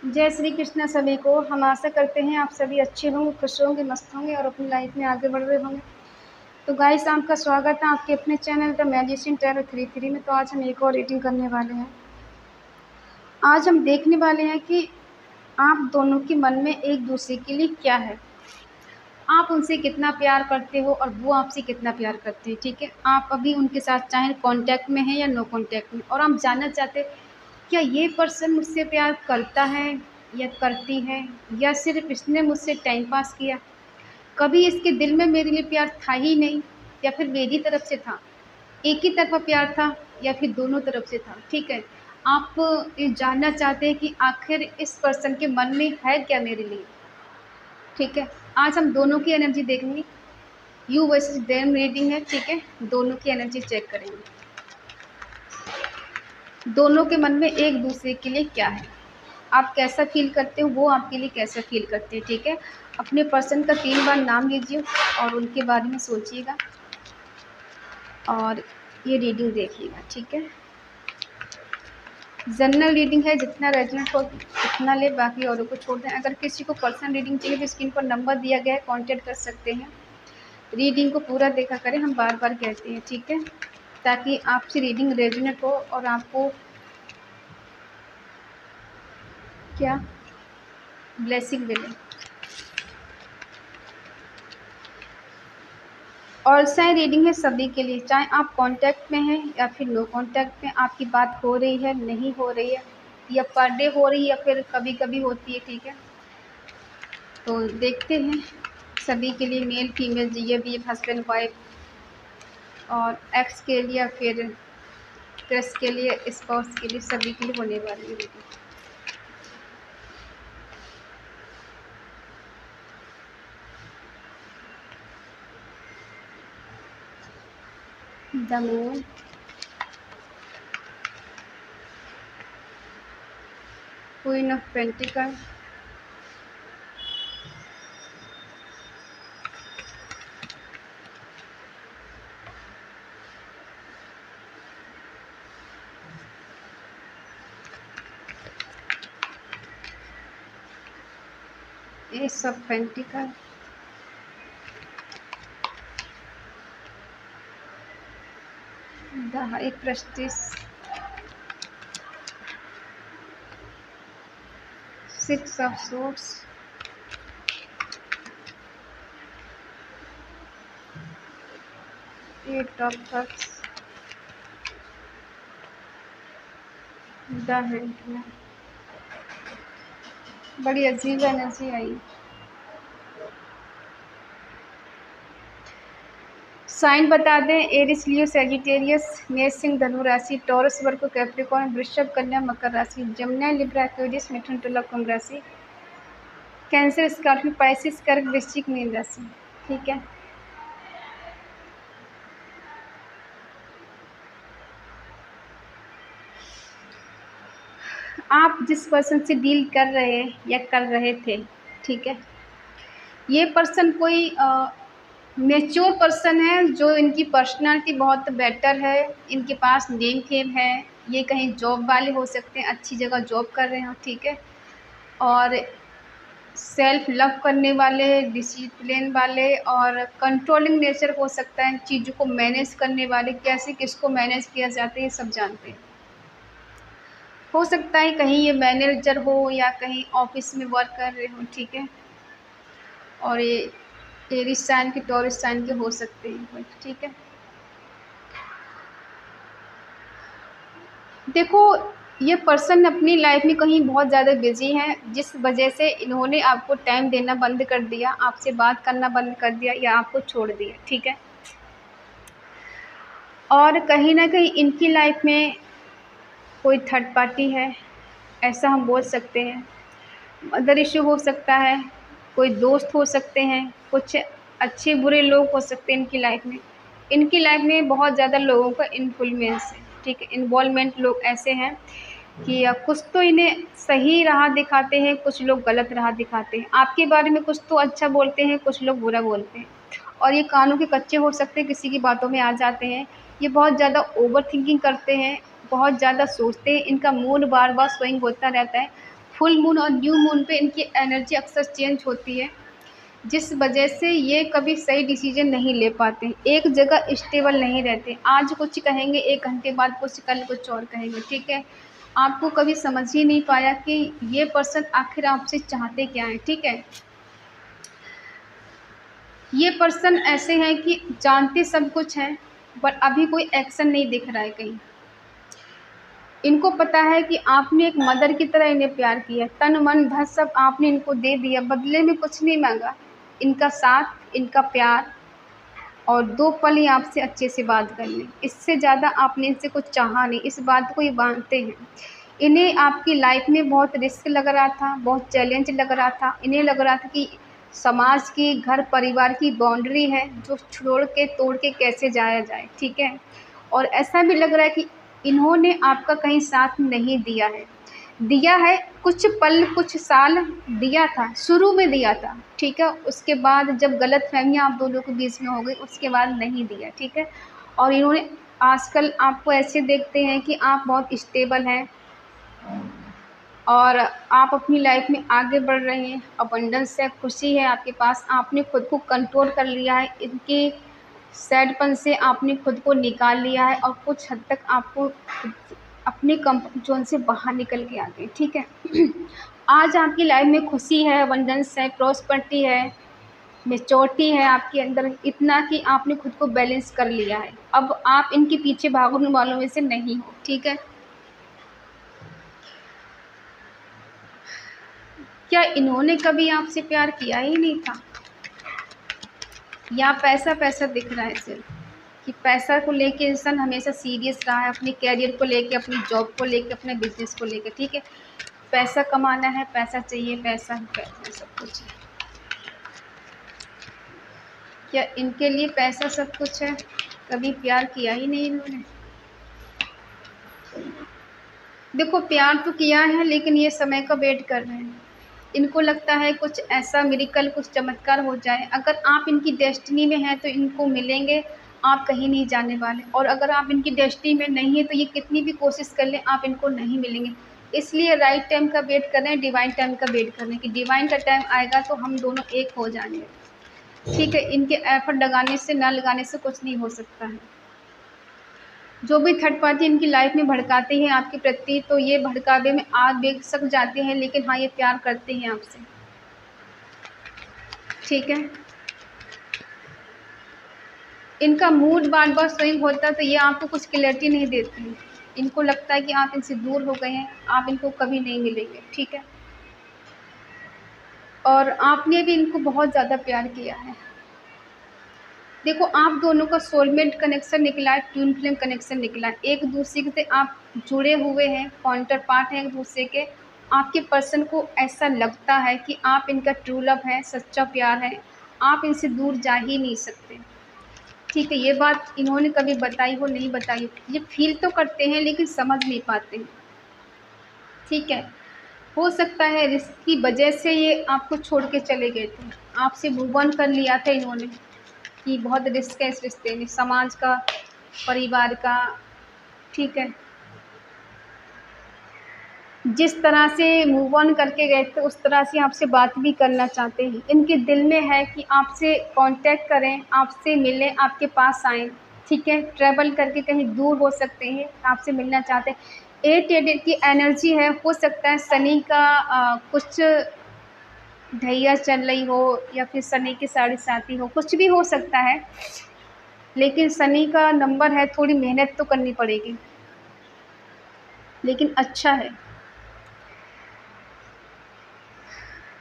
जय श्री कृष्ण सभी को। हम आशा करते हैं आप सभी अच्छे होंगे, खुश होंगे, मस्त होंगे और अपनी लाइफ में आगे बढ़ रहे होंगे। तो गाइस, आपका स्वागत है आपके अपने चैनल द मैजिशियन टैरो 33 में। तो आज हम एक और रीडिंग करने वाले हैं। आज हम देखने वाले हैं कि आप दोनों के मन में एक दूसरे के लिए क्या है। आप उनसे कितना प्यार करते हो और वो आपसे कितना प्यार करते हैं। ठीक है, आप अभी उनके साथ चाहे कांटेक्ट में हैं या नो कांटेक्ट में, और हम जानना चाहते हैं क्या ये पर्सन मुझसे प्यार करता है या करती है, या सिर्फ इसने मुझसे टाइम पास किया। कभी इसके दिल में मेरे लिए प्यार था ही नहीं, या फिर मेरी तरफ से था, एक ही तरफा प्यार था, या फिर दोनों तरफ से था। ठीक है, आप ये जानना चाहते हैं कि आखिर इस पर्सन के मन में है क्या मेरे लिए। ठीक है, आज हम दोनों की एनर्जी देखेंगे। यू वर्सेस देम रीडिंग है। ठीक है, दोनों की एनर्जी चेक करेंगे। दोनों के मन में एक दूसरे के लिए क्या है, आप कैसा फील करते हो, वो आपके लिए कैसा फील करते हैं। ठीक है, अपने पर्सन का 3 बार नाम लीजिए और उनके बारे में सोचिएगा और ये रीडिंग देखिएगा। ठीक है, जनरल रीडिंग है, जितना रेजोनेट हो उतना ले, बाकी औरों को छोड़ दें। अगर किसी को पर्सनल रीडिंग चाहिए तो स्क्रीन पर नंबर दिया गया है, कांटेक्ट कर सकते हैं। रीडिंग को पूरा देखा करें, हम बार बार कहते हैं। ठीक है, ताकि आपसे रीडिंग रेजोनेट हो और आपको क्या ब्लेसिंग मिले। और साइन रीडिंग है सभी के लिए, चाहे आप कांटेक्ट में हैं या फिर नो कांटेक्ट में। आपकी बात हो रही है, नहीं हो रही है, या पर डे हो रही है या फिर कभी कभी होती है। ठीक है, तो देखते हैं सभी के लिए, मेल फीमेल, ये भी हस्बैंड वाइफ, और एक्स के लिए या फिर क्रश के लिए, स्पाउस के लिए, सभी के लिए होने वाली है reading. The moon, queen of pentacle, S of pentacle, the high prestige, 6 of swords, 8 of cups, the handman. बड़ी अजीब एनर्जी आई। साइन बता दें, एरिस, लियो, सैजिटेरियस, मेष, सिंह, धनु राशि, टॉरस, वर्गो, कैप्रिकॉर्न, वृषभ, कन्या, मकर राशि, जमुना, लिब्रा, एक्वेरियस, मिथुन, तुला, कुंभ राशि, कैंसर, स्कॉर्पियो, पाइसिस, कर्क, वृश्चिक, मीन राशि। ठीक है, आप जिस पर्सन से डील कर रहे हैं या कर रहे थे, ठीक है, ये पर्सन कोई मेच्योर पर्सन है, जो इनकी पर्सनालिटी बहुत बेटर है, इनके पास नेम फेम है, ये कहीं जॉब वाले हो सकते हैं, अच्छी जगह जॉब कर रहे हो। ठीक है, और सेल्फ लव करने वाले, डिसिप्लिन वाले और कंट्रोलिंग नेचर हो सकता है, चीज़ों को मैनेज करने वाले, कैसे किसको मैनेज किया जाता है ये सब जानते हैं। हो सकता है कहीं ये मैनेजर हो या कहीं ऑफिस में वर्क कर रहे हो। ठीक है, और ये एरिस साइन के, टॉरस साइन के हो सकते हैं। ठीक है, देखो, ये पर्सन अपनी लाइफ में कहीं बहुत ज़्यादा बिजी हैं, जिस वजह से इन्होंने आपको टाइम देना बंद कर दिया, आपसे बात करना बंद कर दिया या आपको छोड़ दिया। ठीक है, और कहीं ना कहीं इनकी लाइफ में कोई थर्ड पार्टी है, ऐसा हम बोल सकते हैं। मदर इशू हो सकता है, कोई दोस्त हो सकते हैं, कुछ अच्छे बुरे लोग हो सकते हैं इनकी लाइफ में। इनकी लाइफ में बहुत ज़्यादा लोगों का इन्फ्लुएंस है। ठीक है, इन्वॉल्वमेंट, लोग ऐसे हैं कि कुछ तो इन्हें सही राह दिखाते हैं, कुछ लोग गलत राह दिखाते हैं। आपके बारे में कुछ तो अच्छा बोलते हैं, कुछ लोग बुरा बोलते हैं, और ये कानों के कच्चे हो सकते हैं, किसी की बातों में आ जाते हैं। ये बहुत ज़्यादा ओवर थिंकिंग करते हैं, बहुत ज़्यादा सोचते हैं, इनका मूड बार बार स्विंग होता रहता है। फुल मून और न्यू मून पे इनकी एनर्जी अक्सर चेंज होती है, जिस वजह से ये कभी सही डिसीजन नहीं ले पाते, एक जगह स्टेबल नहीं रहते। आज कुछ कहेंगे, 1 घंटे बाद कुछ, कल कुछ और कहेंगे, ठीक है। आपको कभी समझ ही नहीं पाया कि ये पर्सन आखिर आपसे चाहते क्या हैं, ठीक है। ये पर्सन ऐसे हैं कि जानते सब कुछ हैं, बट अभी कोई एक्शन नहीं दिख रहा है कहीं। इनको पता है कि आपने एक मदर की तरह इन्हें प्यार किया, तन मन धन सब आपने इनको दे दिया, बदले में कुछ नहीं मांगा, इनका साथ, इनका प्यार और 2 पल ही आपसे अच्छे से बात कर लें, इससे ज़्यादा आपने इनसे कुछ चाहा नहीं। इस बात को ये मानते हैं। इन्हें आपकी लाइफ में बहुत रिस्क लग रहा था, बहुत चैलेंज लग रहा था। इन्हें लग रहा था कि समाज की, घर परिवार की बाउंड्री है जो छोड़ के तोड़ के कैसे जाया जाए, ठीक है। और ऐसा भी लग रहा है कि इन्होंने आपका कहीं साथ नहीं दिया है, कुछ पल कुछ साल दिया था, शुरू में दिया था, ठीक है। उसके बाद जब गलतफ़हमियाँ आप दोनों के बीच में हो गई, उसके बाद नहीं दिया, ठीक है। और इन्होंने आजकल आपको ऐसे देखते हैं कि आप बहुत स्टेबल हैं और आप अपनी लाइफ में आगे बढ़ रहे हैं, अबंडेंस है, खुशी है आपके पास, आपने खुद को कंट्रोल कर लिया है, इनके सैडपन से आपने खुद को निकाल लिया है और कुछ हद तक आपको अपने कंफर्ट ज़ोन से बाहर निकल के आ गए, ठीक है। आज आपकी लाइफ में खुशी है, अबंडेंस है, प्रॉस्पेरिटी है, मैच्योरिटी है आपके अंदर, इतना कि आपने खुद को बैलेंस कर लिया है। अब आप इनके पीछे भागने वालों में से नहीं हो, ठीक है। क्या इन्होंने कभी आपसे प्यार किया ही नहीं था, या पैसा पैसा दिख रहा है सिर्फ, कि पैसा को लेके इंसान हमेशा सीरियस रहा है, अपने कैरियर को लेके, अपनी जॉब को लेके, अपने बिजनेस को लेके, ठीक है। पैसा कमाना है, पैसा चाहिए, पैसा ही पैसा सब कुछ है। क्या इनके लिए पैसा सब कुछ है? कभी प्यार किया ही नहीं इन्होंने। देखो, प्यार तो किया है, लेकिन ये समय का वेट कर रहे हैं। इनको लगता है कुछ ऐसा मिरेकल, कुछ चमत्कार हो जाए। अगर आप इनकी डेस्टिनी में हैं तो इनको मिलेंगे, आप कहीं नहीं जाने वाले। और अगर आप इनकी डेस्टिनी में नहीं है तो ये कितनी भी कोशिश कर लें, आप इनको नहीं मिलेंगे। इसलिए राइट टाइम का वेट कर रहे हैं, डिवाइन टाइम का वेट कर रहे हैं कि डिवाइन का टाइम आएगा तो हम दोनों एक हो जाएंगे, ठीक है। इनके एफर्ट लगाने से, ना लगाने से कुछ नहीं हो सकता है। जो भी थर्ड पार्टी इनकी लाइफ में भड़काते हैं आपके प्रति, तो ये भड़कावे में आग बेशक जाते हैं, लेकिन हाँ, ये प्यार करते हैं आपसे, ठीक है। इनका मूड बार बार स्विंग होता है, तो ये आपको कुछ क्लैरिटी नहीं देते हैं। इनको लगता है कि आप इनसे दूर हो गए हैं, आप इनको कभी नहीं मिलेंगे, ठीक है। और आपने भी इनको बहुत ज़्यादा प्यार किया है। देखो, आप दोनों का सोलमेट कनेक्शन निकला है, ट्विन फ्लेम कनेक्शन निकला है, एक दूसरे से आप जुड़े हुए हैं, काउंटर पार्ट हैं एक दूसरे के। आपके पर्सन को ऐसा लगता है कि आप इनका ट्रू लव है, सच्चा प्यार है, आप इनसे दूर जा ही नहीं सकते, ठीक है। ये बात इन्होंने कभी बताई हो, नहीं बताई हो, ये फील तो करते हैं लेकिन समझ नहीं पाते हैं, ठीक है। हो सकता है रिस्क की वजह से ये आपको छोड़ के चले गए थे, आपसे मूव ऑन कर लिया था इन्होंने कि बहुत रिस्क है इस रिश्ते में, समाज का, परिवार का, ठीक है। जिस तरह से मूव ऑन करके गए थे उस तरह से आपसे बात भी करना चाहते हैं। इनके दिल में है कि आपसे कांटेक्ट करें, आपसे मिलें, आपके पास आएँ, ठीक है। ट्रैवल करके कहीं दूर हो सकते हैं, आपसे मिलना चाहते हैं। 8 एडेड की एनर्जी है, हो सकता है शनि का कुछ ढैया चल रही हो, या फिर शनि की साढ़े साथी हो, कुछ भी हो सकता है। लेकिन शनि का नंबर है, थोड़ी मेहनत तो करनी पड़ेगी, लेकिन अच्छा है।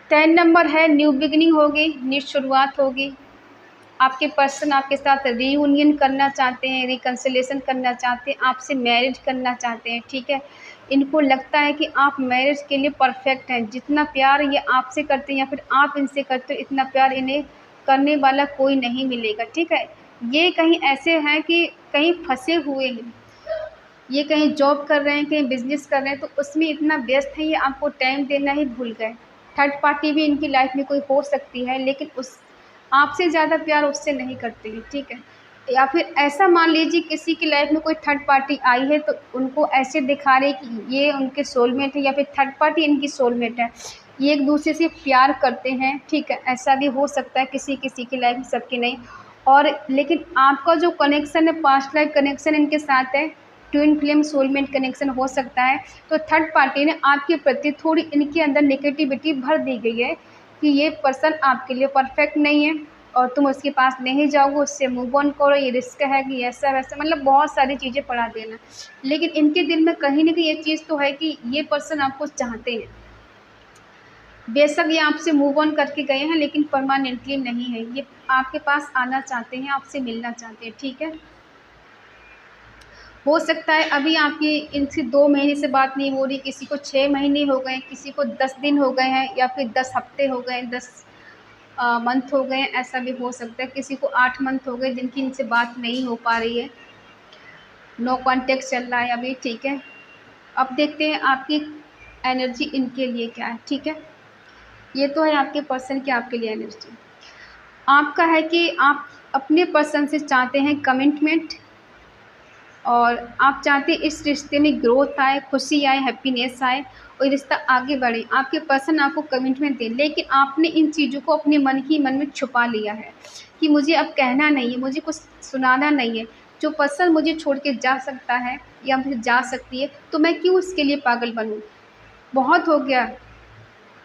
10 नंबर है, न्यू बिगिनिंग होगी, न्यू शुरुआत होगी। आपके पर्सन आपके साथ रीयूनियन करना चाहते हैं, रिकन्सिलेशन करना चाहते हैं, आपसे मैरिज करना चाहते हैं, ठीक है। इनको लगता है कि आप मैरिज के लिए परफेक्ट हैं। जितना प्यार ये आपसे करते हैं या फिर आप इनसे करते हो, इतना प्यार इन्हें करने वाला कोई नहीं मिलेगा, ठीक है। ये कहीं ऐसे हैं कि कहीं फंसे हुए हैं, ये कहीं जॉब कर रहे हैं, कहीं बिजनेस कर रहे हैं, तो उसमें इतना व्यस्त है ये आपको टाइम देना ही भूल गए। थर्ड पार्टी भी इनकी लाइफ में कोई हो सकती है, लेकिन उस आपसे ज़्यादा प्यार उससे नहीं करते हैं, ठीक है। या फिर ऐसा मान लीजिए किसी की लाइफ में कोई थर्ड पार्टी आई है तो उनको ऐसे दिखा रहे कि ये उनके सोलमेट है या फिर थर्ड पार्टी इनकी सोलमेट है, ये एक दूसरे से प्यार करते हैं, ठीक है। ऐसा भी हो सकता है किसी किसी की लाइफ में, सबकी नहीं। और लेकिन आपका जो कनेक्शन है पास्ट लाइफ कनेक्शन इनके साथ है, ट्विन फ्लेम सोलमेट कनेक्शन हो सकता है। तो थर्ड पार्टी ने आपके प्रति थोड़ी इनके अंदर नेगेटिविटी भर दी गई है कि ये पर्सन आपके लिए परफेक्ट नहीं है और तुम उसके पास नहीं जाओगे, उससे मूव ऑन करो, ये रिस्क है कि ऐसा वैसा, मतलब बहुत सारी चीज़ें पढ़ा देना। लेकिन इनके दिल में कहीं ना कहीं ये चीज़ तो है कि ये पर्सन आपको चाहते हैं। बेशक ये आपसे मूव ऑन करके गए हैं लेकिन परमानेंटली नहीं है, ये आपके पास आना चाहते हैं, आपसे मिलना चाहते हैं, ठीक है। हो सकता है अभी आपकी इनसे 2 महीने से बात नहीं हो रही, किसी को 6 महीने हो गए, किसी को 10 दिन हो गए हैं या फिर 10 हफ्ते हो गए, 10 मंथ हो गए, ऐसा भी हो सकता है। किसी को 8 मंथ हो गए जिनकी इनसे बात नहीं हो पा रही है, नो कॉन्टेक्ट चल रहा है अभी, ठीक है। अब देखते हैं आपकी एनर्जी इनके लिए क्या है, ठीक है। ये तो है आपके पर्सन की आपके लिए एनर्जी। आपका है कि आप अपने पर्सन से चाहते हैं कमिटमेंट और आप चाहते हैं इस रिश्ते में ग्रोथ आए, खुशी आए, हैप्पीनेस आए और रिश्ता आगे बढ़े। आपके पर्सन आपको कमिटमेंट दे, लेकिन आपने इन चीज़ों को अपने मन ही मन में छुपा लिया है कि मुझे अब कहना नहीं है, मुझे कुछ सुनाना नहीं है। जो पर्सन मुझे छोड़ के जा सकता है या मुझे जा सकती है तो मैं क्यों उसके लिए पागल बनूँ। बहुत हो गया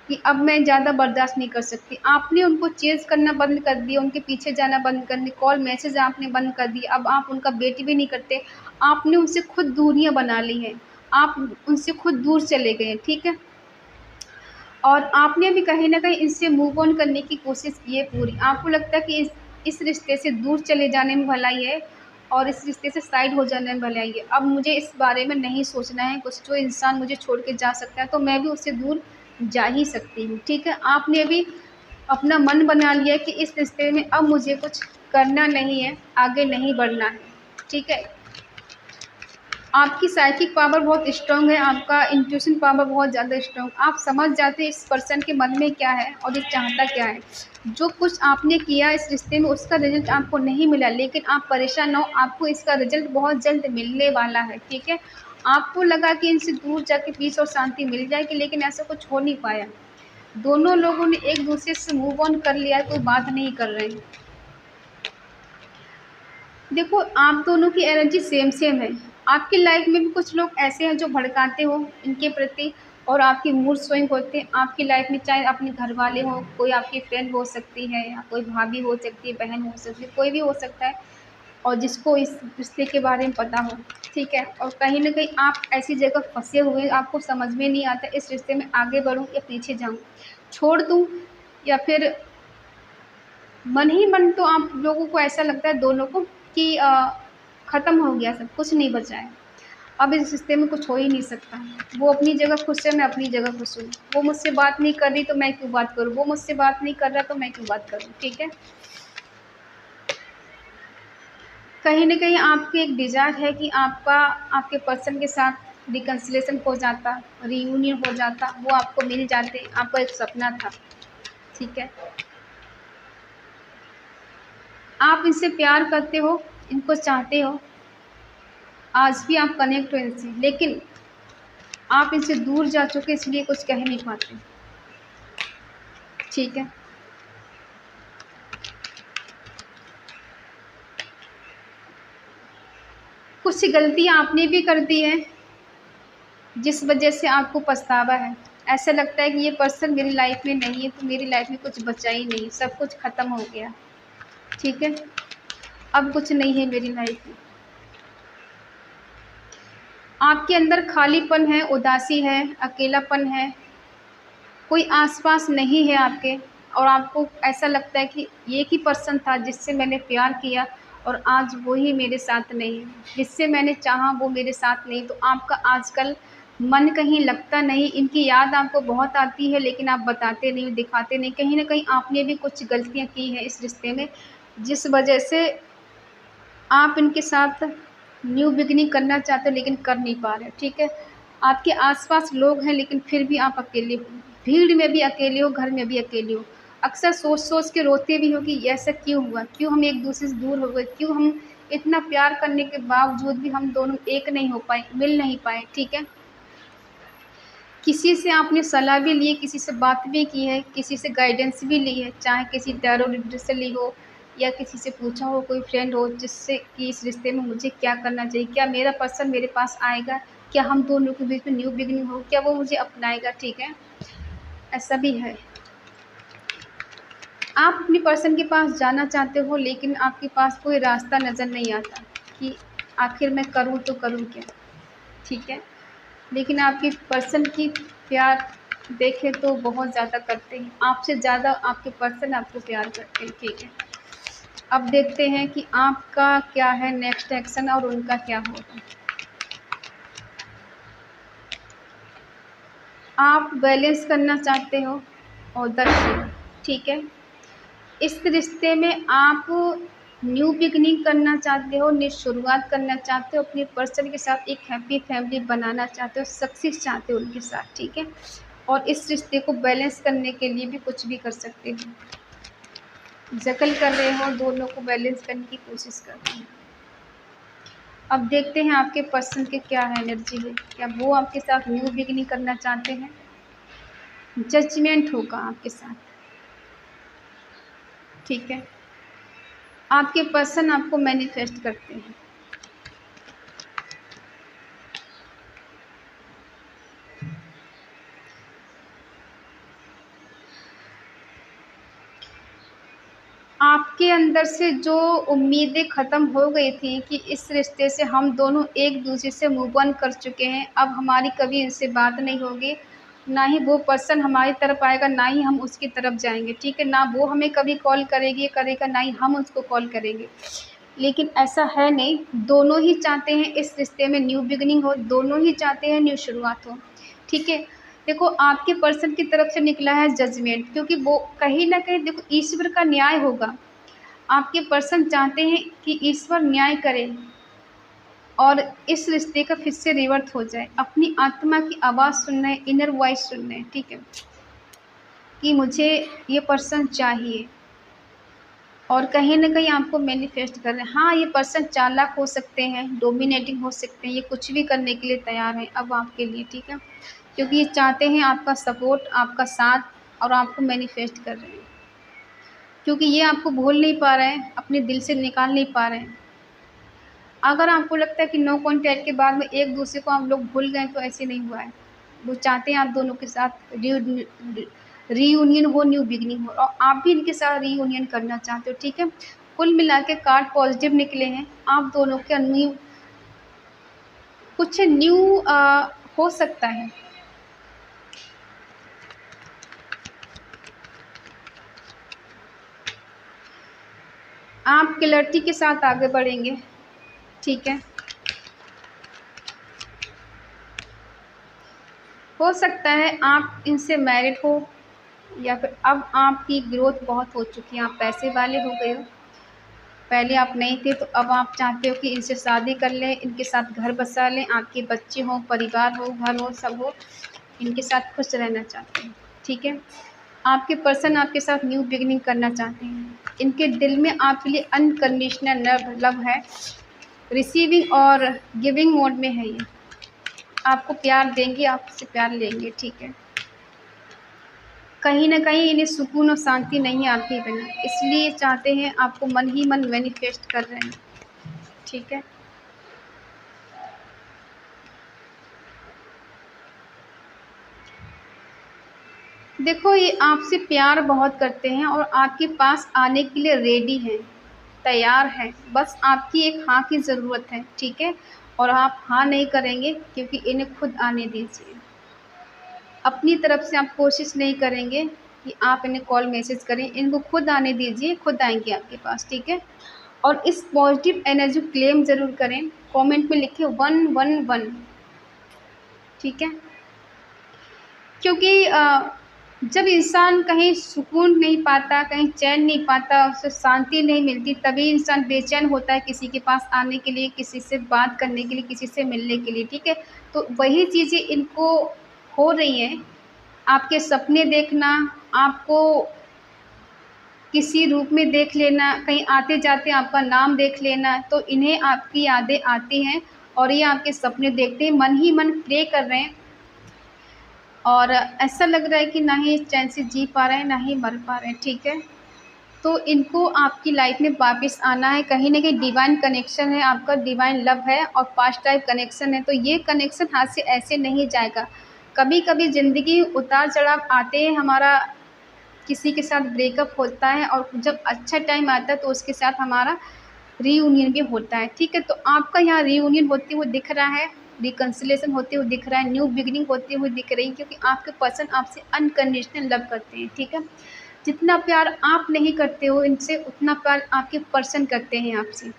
कि अब मैं ज़्यादा बर्दाश्त नहीं कर सकती। आपने उनको चेज़ करना बंद कर दिया, उनके पीछे जाना बंद कर दिया, कॉल मैसेज आपने बंद कर दिए, अब आप उनका वेट भी नहीं करते। आपने उनसे खुद दूरियां बना ली हैं, आप उनसे खुद दूर चले गए, ठीक है। और आपने भी कहीं ना कहीं इनसे मूव ऑन करने की कोशिश की है पूरी। आपको लगता है कि इस रिश्ते से दूर चले जाने में भलाई है और इस रिश्ते से साइड हो जाने में भलाई है। अब मुझे इस बारे में नहीं सोचना है कुछ, जो इंसान मुझे छोड़ के जा सकता है तो मैं भी उससे दूर जा ही सकती हूँ, ठीक है। आपने भी अपना मन बना लिया कि इस रिश्ते में अब मुझे कुछ करना नहीं है, आगे नहीं बढ़ना है, ठीक है। आपकी साइकिक पावर बहुत स्ट्रॉन्ग है, आपका इंट्यूशन पावर बहुत ज़्यादा स्ट्रॉन्ग। आप समझ जाते हैं इस पर्सन के मन में क्या है और ये चाहता क्या है। जो कुछ आपने किया इस रिश्ते में उसका रिजल्ट आपको नहीं मिला, लेकिन आप परेशान हो, आपको इसका रिजल्ट बहुत जल्द मिलने वाला है, ठीक है। आपको लगा कि इनसे दूर जाके पीस और शांति मिल जाएगी, लेकिन ऐसा कुछ हो नहीं पाया। दोनों लोगों ने एक दूसरे से मूव ऑन कर लिया है, कोई बात नहीं कर रहे हैं। देखो आप दोनों की एनर्जी सेम सेम है। आपकी लाइफ में भी कुछ लोग ऐसे हैं जो भड़काते हो इनके प्रति और आपकी मूड स्विंग होते हैं आपकी लाइफ में, चाहे अपने घर वाले हो, कोई आपकी फ्रेंड हो सकती है या कोई भाभी हो सकती है, बहन हो सकती है, कोई भी हो सकता है और जिसको इस रिश्ते के बारे में पता हो, ठीक है। और कहीं ना कहीं आप ऐसी जगह फंसे हुए, आपको समझ में नहीं आता इस रिश्ते में आगे बढ़ूँ या पीछे जाऊँ, छोड़ दूँ या फिर मन ही मन। तो आप लोगों को ऐसा लगता है दोनों को कि ख़त्म हो गया, सब कुछ नहीं बचा है, अब इस रिश्ते में कुछ हो ही नहीं सकता। वो अपनी जगह खुश है, मैं अपनी जगह खुश हूँ। वो मुझसे बात नहीं कर रही तो मैं क्यों बात करूँ, वो मुझसे बात नहीं कर रहा तो मैं क्यों बात करूँ, ठीक है। कहीं ना कहीं आपकी एक डिज़ायर है कि आपके पर्सन के साथ रिकन्सिलेशन हो जाता, रीयूनियन हो जाता, वो आपको मिल जाते, आपका एक सपना था, ठीक है। आप इनसे प्यार करते हो, इनको चाहते हो, आज भी आप कनेक्ट हो इनसे, लेकिन आप इनसे दूर जा चुके इसलिए कुछ कह नहीं पाते, ठीक है। कुछ गलतियां आपने भी कर दी हैं जिस वजह से आपको पछतावा है। ऐसा लगता है कि ये पर्सन मेरी लाइफ में नहीं है तो मेरी लाइफ में कुछ बचा ही नहीं, सब कुछ ख़त्म हो गया, ठीक है। अब कुछ नहीं है मेरी लाइफ में। आपके अंदर खालीपन है, उदासी है, अकेलापन है, कोई आसपास नहीं है आपके और आपको ऐसा लगता है कि एक ही पर्सन था जिससे मैंने प्यार किया और आज वो ही मेरे साथ नहीं है, जिससे मैंने चाहा वो मेरे साथ नहीं। तो आपका आजकल मन कहीं लगता नहीं, इनकी याद आपको बहुत आती है लेकिन आप बताते नहीं, दिखाते नहीं। कहीं ना कहीं आपने भी कुछ गलतियां की हैं इस रिश्ते में जिस वजह से आप इनके साथ न्यू बिगिनिंग करना चाहते हो लेकिन कर नहीं पा रहे, ठीक है। आपके आसपास लोग हैं लेकिन फिर भी आप अकेले हो, भीड़ में भी अकेले हो, घर में भी अकेले हो। अक्सर सोच सोच के रोते भी हो कि ऐसा क्यों हुआ, क्यों हम एक दूसरे से दूर हो गए, क्यों हम इतना प्यार करने के बावजूद भी हम दोनों एक नहीं हो पाए, मिल नहीं पाए। ठीक है, किसी से आपने सलाह भी ली है, किसी से बात भी की है, किसी से गाइडेंस भी ली है, चाहे किसी टैरो रीडर से ली हो या किसी से पूछा हो, कोई फ्रेंड हो जिससे कि इस रिश्ते में मुझे क्या करना चाहिए, क्या मेरा पर्सन मेरे पास आएगा, क्या हम दोनों के बीच में न्यू बिगिनिंग हो, क्या वो मुझे अपनाएगा। ठीक है, ऐसा भी है। आप अपने पर्सन के पास जाना चाहते हो लेकिन आपके पास कोई रास्ता नज़र नहीं आता कि आखिर मैं करूँ तो करूँ क्या। ठीक है, लेकिन आपके पर्सन की प्यार देखें तो बहुत ज़्यादा करते हैं, आपसे ज़्यादा आपके पर्सन आपको प्यार करते हैं। ठीक है, अब देखते हैं कि आपका क्या है नेक्स्ट एक्शन और उनका क्या होगा। आप बैलेंस करना चाहते हो और दर्शन। ठीक है, इस रिश्ते में आप न्यू बिगनिंग करना चाहते हो, न्यू शुरुआत करना चाहते हो, अपने पर्सन के साथ एक हैप्पी फैमिली बनाना चाहते हो, सक्सेस चाहते हो उनके साथ। ठीक है, और इस रिश्ते को बैलेंस करने के लिए भी कुछ भी कर सकते हो, जकल कर रहे हो, दोनों को बैलेंस करने की कोशिश कर रहे हैं। अब देखते हैं आपके पर्सन के क्या है एनर्जी है, क्या वो आपके साथ न्यू बिगनिंग करना चाहते हैं। जजमेंट होगा आपके साथ। ठीक है, आपके पर्सन आपको मैनिफेस्ट करते हैं। आपके अंदर से जो उम्मीदें ख़त्म हो गई थी कि इस रिश्ते से हम दोनों एक दूसरे से मूव ऑन कर चुके हैं, अब हमारी कभी इनसे बात नहीं होगी, ना ही वो पर्सन हमारी तरफ आएगा, ना ही हम उसकी तरफ जाएंगे। ठीक है, ना वो हमें कभी कॉल करेगा, ना ही हम उसको कॉल करेंगे। लेकिन ऐसा है नहीं, दोनों ही चाहते हैं इस रिश्ते में न्यू बिगनिंग हो, दोनों ही चाहते हैं न्यू शुरुआत हो। ठीक है, देखो आपके पर्सन की तरफ से निकला है जजमेंट, क्योंकि वो कहीं ना कहीं देखो ईश्वर का न्याय होगा। आपके पर्सन चाहते हैं कि ईश्वर न्याय करे और इस रिश्ते का फिर से रिवर्थ हो जाए, अपनी आत्मा की आवाज़ सुनना है, इनर वॉइस सुनना है। ठीक है, कि मुझे ये पर्सन चाहिए, और कहीं न कहीं आपको मैनिफेस्ट कर रहे हैं। हाँ, ये पर्सन चालाक हो सकते हैं, डोमिनेटिंग हो सकते हैं, ये कुछ भी करने के लिए तैयार हैं अब आपके लिए। ठीक है, क्योंकि ये चाहते हैं आपका सपोर्ट, आपका साथ, और आपको मैनिफेस्ट कर रहे हैं, क्योंकि ये आपको भूल नहीं पा रहे हैं, अपने दिल से निकाल नहीं पा रहे हैं। अगर आपको लगता है कि नो कॉन्टैक्ट के बाद में एक दूसरे को आप लोग भूल गए, तो ऐसे नहीं हुआ है। वो चाहते हैं आप दोनों के साथ रीयूनियन हो, न्यू बिगनिंग हो, और आप भी इनके साथ रीयूनियन करना चाहते हो। ठीक है, कुल मिला के कार्ड पॉजिटिव निकले हैं, आप दोनों के न्यू कुछ न्यू हो सकता है। आप क्लैरिटी के साथ आगे बढ़ेंगे। ठीक है, हो सकता है आप इनसे मैरिड हो, या फिर अब आपकी ग्रोथ बहुत हो चुकी है, आप पैसे वाले हो गए हो, पहले आप नहीं थे, तो अब आप चाहते हो कि इनसे शादी कर लें, इनके साथ घर बसा लें, आपके बच्चे हों, परिवार हो, घर हो, सब हो, इनके साथ खुश रहना चाहते हैं। ठीक है, आपके पर्सन आपके साथ न्यू बिगिनिंग करना चाहते हैं, इनके दिल में आपके लिए अनकंडीशनल लव है, रिसीविंग और गिविंग मोड में है। ये आपको प्यार देंगे, आपसे प्यार लेंगे। ठीक है, कहीं न कहीं इन्हें सुकून और शांति नहीं है आपके बिना, इसलिए चाहते हैं आपको, मन ही मन मैनिफेस्ट कर रहे हैं। ठीक है, देखो ये आपसे प्यार बहुत करते हैं और आपके पास आने के लिए रेडी हैं, तैयार हैं, बस आपकी एक हाँ की ज़रूरत है। ठीक है, और आप हाँ नहीं करेंगे, क्योंकि इन्हें खुद आने दीजिए। अपनी तरफ से आप कोशिश नहीं करेंगे कि आप इन्हें कॉल मैसेज करें, इनको खुद आने दीजिए, खुद आएंगे आपके पास। ठीक है, और इस पॉजिटिव एनर्जी क्लेम ज़रूर करें, कमेंट में लिखें 111। ठीक है, क्योंकि जब इंसान कहीं सुकून नहीं पाता, कहीं चैन नहीं पाता, उसे शांति नहीं मिलती, तभी इंसान बेचैन होता है किसी के पास आने के लिए, किसी से बात करने के लिए, किसी से मिलने के लिए। ठीक है, तो वही चीज़ें इनको हो रही हैं, आपके सपने देखना, आपको किसी रूप में देख लेना, कहीं आते जाते आपका नाम देख लेना, तो इन्हें आपकी यादें आती हैं और ये आपके सपने देखते हैं, मन ही मन प्रे कर रहे हैं और ऐसा लग रहा है कि ना ही चैन से जी पा रहे हैं, ना ही मर पा रहे हैं, ठीक है। तो इनको आपकी लाइफ में वापस आना है, कहीं न कहीं डिवाइन कनेक्शन है, आपका डिवाइन लव है और पास्ट लाइफ कनेक्शन है, तो ये कनेक्शन हाथ से ऐसे नहीं जाएगा। कभी-कभी ज़िंदगी उतार-चढ़ाव आते हैं, हमारा किसी के साथ ब्रेकअप होता है और जब अच्छा टाइम आता है तो उसके साथ हमारा रीयूनियन भी होता है, ठीक है। तो आपका यहाँ रीयूनियन होते हुए दिख रहा है, रिकन्सिलिएशन होते हुए दिख रहा है, न्यू बिगिनिंग होते हुए दिख रही है, क्योंकि आपके पर्सन आपसे अनकंडीशनल लव करते हैं, ठीक है। जितना प्यार आप नहीं करते हो इनसे, उतना प्यार आपके पर्सन करते हैं आपसे।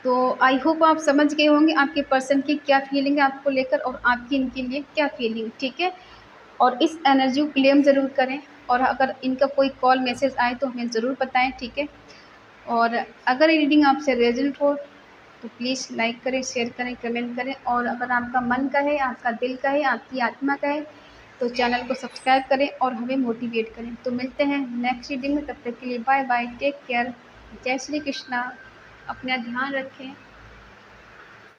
तो आई होप आप समझ गए होंगे आपके पर्सन की क्या फीलिंग है आपको लेकर और आपकी इनके लिए क्या फीलिंग, ठीक है। और इस एनर्जी को क्लेम ज़रूर करें और अगर इनका कोई कॉल मैसेज आए तो हमें ज़रूर बताएं, ठीक है। और अगर ये रीडिंग आपसे रेजोनेट हो तो प्लीज़ लाइक करें, शेयर करें, कमेंट करें और अगर आपका मन का है, आपका दिल का है, आपकी आत्मा का है तो चैनल को सब्सक्राइब करें और हमें मोटिवेट करें। तो मिलते हैं नेक्स्ट रीडिंग में, तब तक के लिए बाय बाय, टेक केयर, जय श्री कृष्णा, अपना ध्यान रखें।